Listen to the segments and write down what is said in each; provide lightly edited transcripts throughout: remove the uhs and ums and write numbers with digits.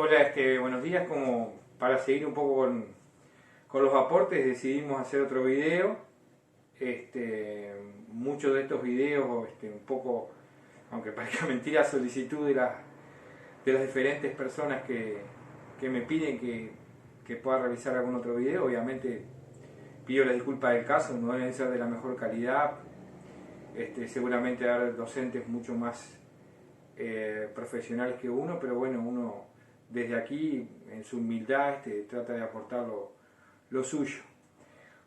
Hola, buenos días. Como para seguir un poco con los aportes, decidimos hacer otro video. Muchos de estos videos, un poco, aunque parezca mentira, solicitud de las diferentes personas que me piden que pueda realizar algún otro video. Obviamente pido la disculpa del caso, no deben ser de la mejor calidad. Seguramente hay docentes mucho más profesionales que uno, pero bueno, uno desde aquí, en su humildad, trata de aportar lo suyo.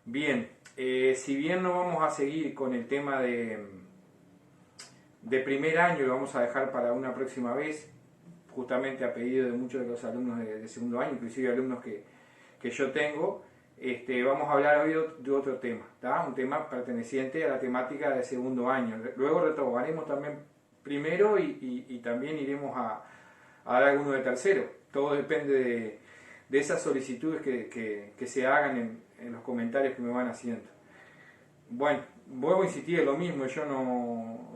Bien, si bien no vamos a seguir con el tema de primer año, lo vamos a dejar para una próxima vez, justamente a pedido de muchos de los alumnos de segundo año, inclusive alumnos que yo tengo. Vamos a hablar hoy de otro tema, ¿tá? Un tema perteneciente a la temática de segundo año. Luego retomaremos también primero y también iremos a dar alguno de tercero. Todo depende de esas solicitudes que se hagan en los comentarios que me van haciendo. Bueno, vuelvo a insistir en lo mismo, yo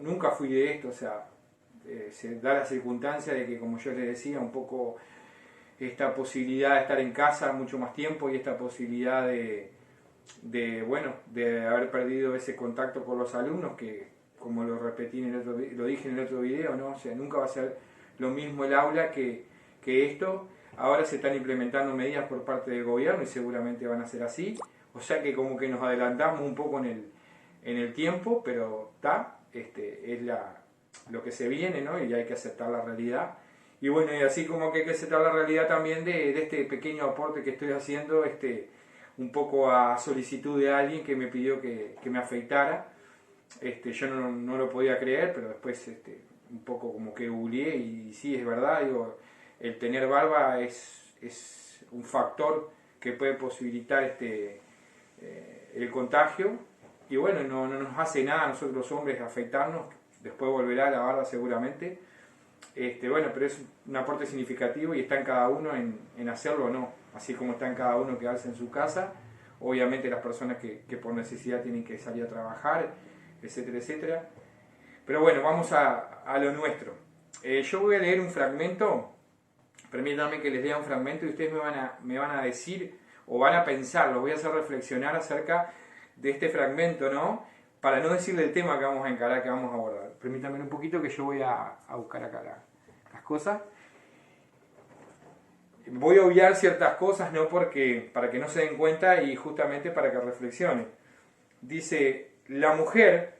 nunca fui de esto, o sea, se da la circunstancia de que, como yo les decía, un poco esta posibilidad de estar en casa mucho más tiempo y esta posibilidad de haber perdido ese contacto con los alumnos, que como lo repetí lo dije en el otro video, ¿no? O sea, nunca va a ser lo mismo el aula que esto. Ahora se están implementando medidas por parte del gobierno y seguramente van a ser así, o sea que como que nos adelantamos un poco en el tiempo, pero es lo que se viene, ¿no? Y hay que aceptar la realidad. Y bueno, y así como que hay que aceptar la realidad también de este pequeño aporte que estoy haciendo, un poco a solicitud de alguien que me pidió que me afeitara. Yo no lo podía creer, pero después un poco como que googleé y sí, es verdad, digo, el tener barba es un factor que puede posibilitar el contagio. Y bueno, no nos hace nada a nosotros los hombres afeitarnos, después volverá la barba seguramente. Bueno, pero es un aporte significativo y está en cada uno en hacerlo o no, así como está en cada uno quedarse en su casa. Obviamente las personas que por necesidad tienen que salir a trabajar, etcétera, etcétera. Pero bueno, vamos a lo nuestro. Yo voy a leer un fragmento, permítanme que les lea un fragmento y ustedes me van a decir o van a pensar, los voy a hacer reflexionar acerca de este fragmento, ¿no? Para no decirle el tema que vamos a encarar, que vamos a abordar. Permítanme un poquito que yo voy a buscar acá las cosas. Voy a obviar ciertas cosas, ¿no? Porque para que no se den cuenta y justamente para que reflexionen. Dice, la mujer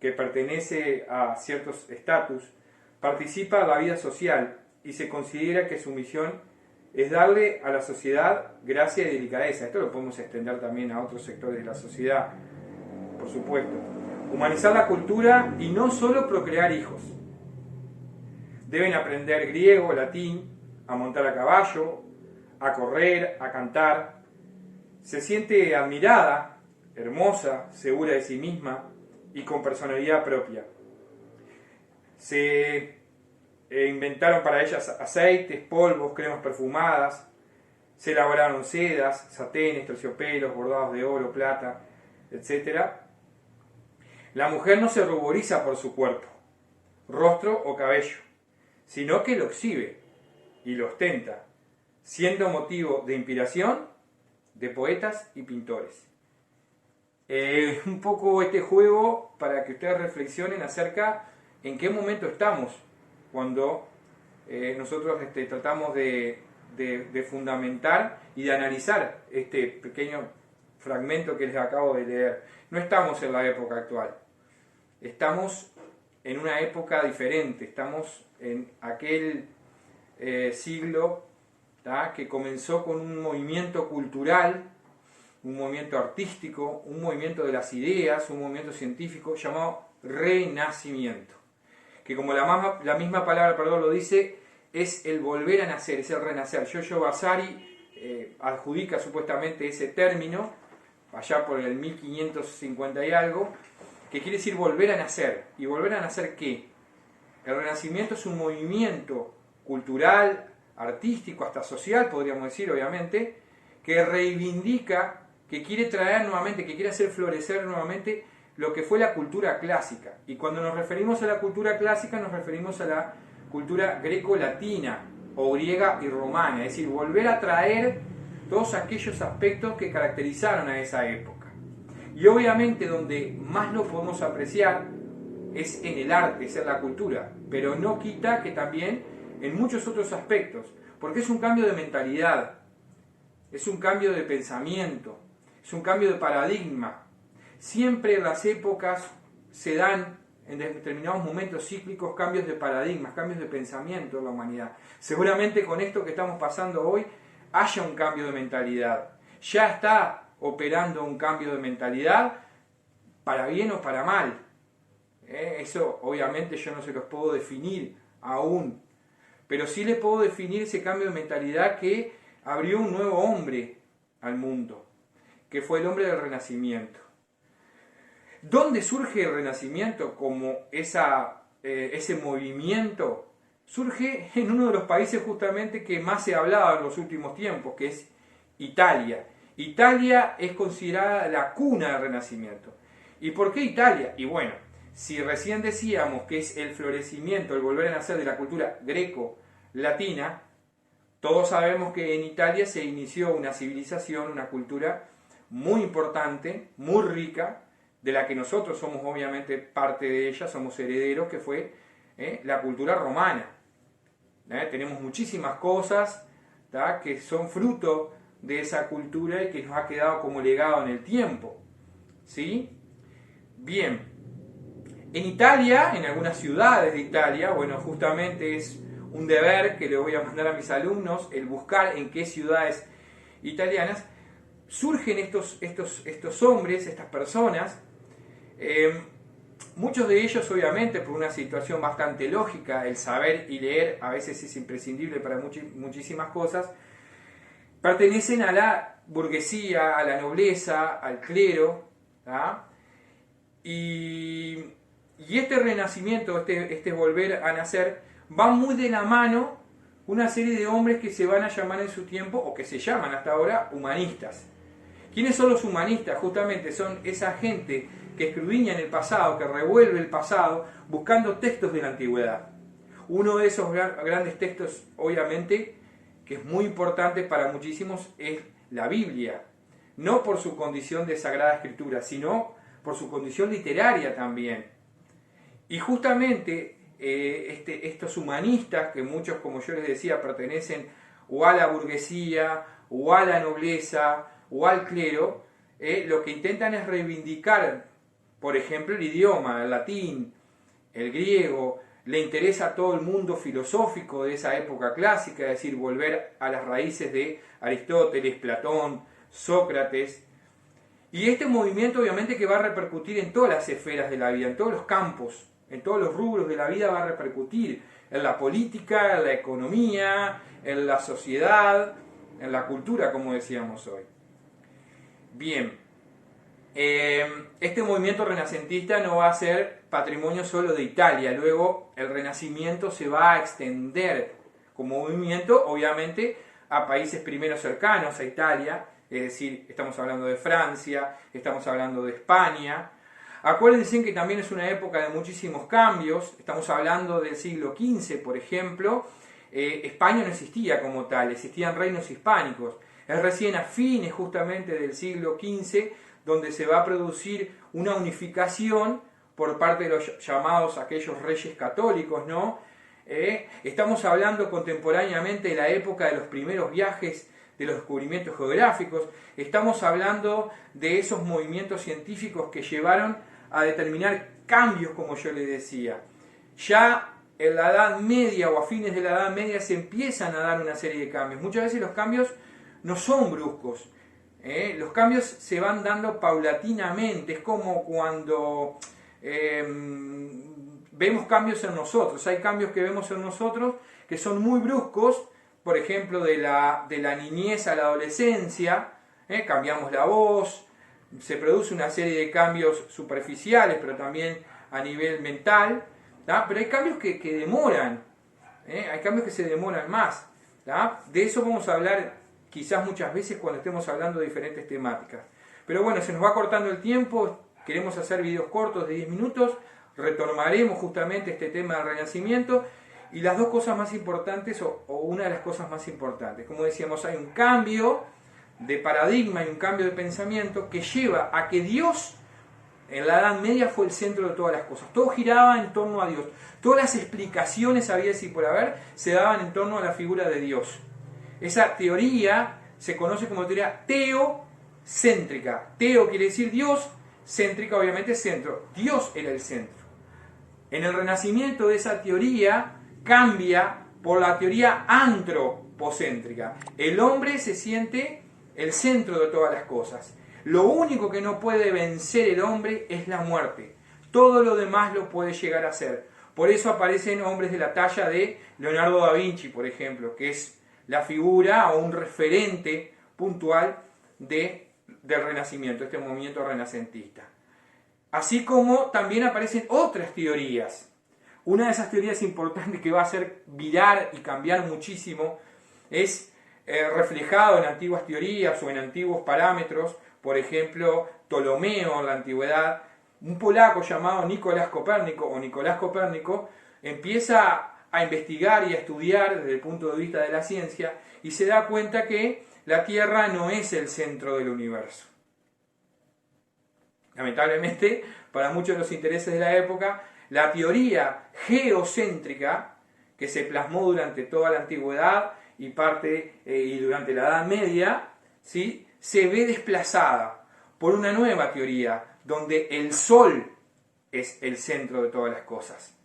que pertenece a ciertos estatus participa en la vida social y se considera que su misión es darle a la sociedad gracia y delicadeza. Esto lo podemos extender también a otros sectores de la sociedad, por supuesto. Humanizar la cultura y no solo procrear hijos. Deben aprender griego, latín, a montar a caballo, a correr, a cantar. Se siente admirada, hermosa, segura de sí misma y con personalidad propia. Se inventaron para ellas aceites, polvos, cremas perfumadas. Se elaboraron sedas, satenes, terciopelos, bordados de oro, plata, etc. La mujer no se ruboriza por su cuerpo, rostro o cabello, sino que lo exhibe y lo ostenta, siendo motivo de inspiración de poetas y pintores. Un poco este juego para que ustedes reflexionen acerca en qué momento estamos cuando nosotros tratamos de fundamentar y de analizar este pequeño fragmento que les acabo de leer. No estamos en la época actual, estamos en una época diferente, estamos en aquel siglo que comenzó con un movimiento cultural, un movimiento artístico, un movimiento de las ideas, un movimiento científico llamado Renacimiento, que como la misma palabra lo dice, es el volver a nacer, es el renacer. Giorgio Vasari adjudica supuestamente ese término allá por el 1550 y algo, que quiere decir volver a nacer. ¿Y volver a nacer qué? El Renacimiento es un movimiento cultural, artístico, hasta social, podríamos decir, obviamente, que reivindica, que quiere traer nuevamente, que quiere hacer florecer nuevamente lo que fue la cultura clásica. Y cuando nos referimos a la cultura clásica, nos referimos a la cultura greco-latina, o griega y romana, es decir, volver a traer todos aquellos aspectos que caracterizaron a esa época. Y obviamente donde más lo podemos apreciar es en el arte, es en la cultura, pero no quita que también en muchos otros aspectos, porque es un cambio de mentalidad, es un cambio de pensamiento, es un cambio de paradigma. Siempre en las épocas se dan en determinados momentos cíclicos cambios de paradigmas, cambios de pensamiento en la humanidad. Seguramente con esto que estamos pasando hoy haya un cambio de mentalidad. Ya está operando un cambio de mentalidad, para bien o para mal. Eso obviamente yo no se los puedo definir aún, pero sí le puedo definir ese cambio de mentalidad que abrió un nuevo hombre al mundo, que fue el hombre del Renacimiento. ¿Dónde surge el Renacimiento como ese movimiento? Surge en uno de los países justamente que más se ha hablado en los últimos tiempos, que es Italia. Italia es considerada la cuna del Renacimiento. ¿Y por qué Italia? Y bueno, si recién decíamos que es el florecimiento, el volver a nacer de la cultura greco-latina, todos sabemos que en Italia se inició una civilización, una cultura muy importante, muy rica, de la que nosotros somos obviamente parte de ella, somos herederos, que fue la cultura romana. Tenemos muchísimas cosas que son fruto de esa cultura y que nos ha quedado como legado en el tiempo. ¿Sí? Bien. En Italia, en algunas ciudades de Italia, bueno, justamente es un deber que le voy a mandar a mis alumnos, el buscar en qué ciudades italianas surgen estos hombres, estas personas. Muchos de ellos, obviamente, por una situación bastante lógica, el saber y leer a veces es imprescindible para muchísimas cosas, pertenecen a la burguesía, a la nobleza, al clero, ¿tá? Y este renacimiento, este volver a nacer, va muy de la mano una serie de hombres que se van a llamar en su tiempo, o que se llaman hasta ahora, humanistas. ¿Quiénes son los humanistas? Justamente son esa gente que escudriña en el pasado, que revuelve el pasado, buscando textos de la antigüedad. Uno de esos grandes textos, obviamente, que es muy importante para muchísimos, es la Biblia. No por su condición de Sagrada Escritura, sino por su condición literaria también. Y justamente estos humanistas, que muchos, como yo les decía, pertenecen o a la burguesía, o a la nobleza, o al clero, lo que intentan es reivindicar, por ejemplo, el idioma, el latín, el griego. Le interesa a todo el mundo filosófico de esa época clásica, es decir, volver a las raíces de Aristóteles, Platón, Sócrates. Y este movimiento obviamente que va a repercutir en todas las esferas de la vida, en todos los campos, en todos los rubros de la vida va a repercutir, en la política, en la economía, en la sociedad, en la cultura, como decíamos hoy. Bien, este movimiento renacentista no va a ser patrimonio solo de Italia, luego el Renacimiento se va a extender como movimiento, obviamente, a países primero cercanos a Italia, es decir, estamos hablando de Francia, estamos hablando de España. Acuérdense que también es una época de muchísimos cambios, estamos hablando del siglo XV, por ejemplo. España no existía como tal, existían reinos hispánicos. Es recién a fines justamente del siglo XV donde se va a producir una unificación por parte de los llamados aquellos reyes católicos, ¿no? Estamos hablando contemporáneamente de la época de los primeros viajes, de los descubrimientos geográficos, estamos hablando de esos movimientos científicos que llevaron a determinar cambios, como yo les decía. Ya en la Edad Media o a fines de la Edad Media se empiezan a dar una serie de cambios. Muchas veces los cambios no son bruscos, los cambios se van dando paulatinamente, es como cuando vemos cambios en nosotros. Hay cambios que vemos en nosotros que son muy bruscos, por ejemplo, de la niñez a la adolescencia, cambiamos la voz, se produce una serie de cambios superficiales, pero también a nivel mental, ¿tá? Pero hay cambios que demoran, hay cambios que se demoran más, ¿tá? De eso vamos a hablar quizás muchas veces cuando estemos hablando de diferentes temáticas. Pero bueno, se nos va cortando el tiempo, queremos hacer videos cortos de 10 minutos, retomaremos justamente este tema del Renacimiento y las dos cosas más importantes, o una de las cosas más importantes. Como decíamos, hay un cambio de paradigma y un cambio de pensamiento que lleva a que Dios en la Edad Media fue el centro de todas las cosas. Todo giraba en torno a Dios. Todas las explicaciones habidas y por haber se daban en torno a la figura de Dios. Esa teoría se conoce como teoría teocéntrica. Teo quiere decir Dios, céntrica obviamente centro. Dios era el centro. En el renacimiento de esa teoría cambia por la teoría antropocéntrica. El hombre se siente el centro de todas las cosas. Lo único que no puede vencer el hombre es la muerte. Todo lo demás lo puede llegar a hacer. Por eso aparecen hombres de la talla de Leonardo da Vinci, por ejemplo, que es la figura o un referente puntual del Renacimiento, este movimiento renacentista. Así como también aparecen otras teorías. Una de esas teorías importantes que va a hacer virar y cambiar muchísimo es reflejado en antiguas teorías o en antiguos parámetros. Por ejemplo, Ptolomeo en la antigüedad, un polaco llamado Nicolás Copérnico empieza a investigar y a estudiar desde el punto de vista de la ciencia y se da cuenta que la Tierra no es el centro del universo. Lamentablemente, para muchos de los intereses de la época, la teoría geocéntrica, que se plasmó durante toda la antigüedad y durante la Edad Media, ¿sí?, se ve desplazada por una nueva teoría, donde el Sol es el centro de todas las cosas.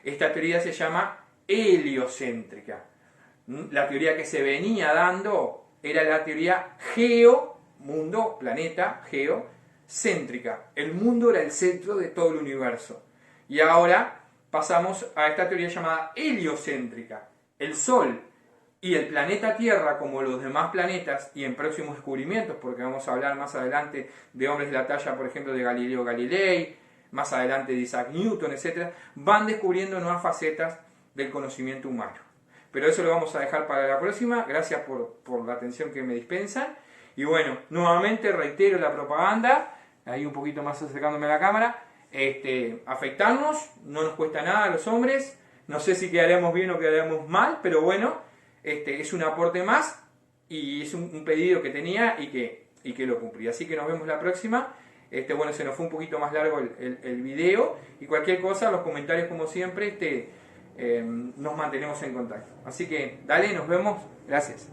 Esta teoría se llama heliocéntrica. La teoría que se venía dando era la teoría mundo, planeta, geocéntrica. El mundo era el centro de todo el universo. Y ahora pasamos a esta teoría llamada heliocéntrica. El Sol y el planeta Tierra, como los demás planetas, y en próximos descubrimientos, porque vamos a hablar más adelante de hombres de la talla, por ejemplo, de Galileo Galilei, más adelante de Isaac Newton, etc., van descubriendo nuevas facetas del conocimiento humano. Pero eso lo vamos a dejar para la próxima. Gracias por la atención que me dispensan. Y bueno, nuevamente reitero la propaganda, ahí un poquito más acercándome a la cámara. Afeitarnos, no nos cuesta nada a los hombres. No sé si quedaremos bien o quedaremos mal, pero bueno, es un aporte más y es un pedido que tenía y que lo cumplí. Así que nos vemos la próxima. Bueno, se nos fue un poquito más largo el video y cualquier cosa, los comentarios como siempre, nos mantenemos en contacto. Así que dale, nos vemos. Gracias.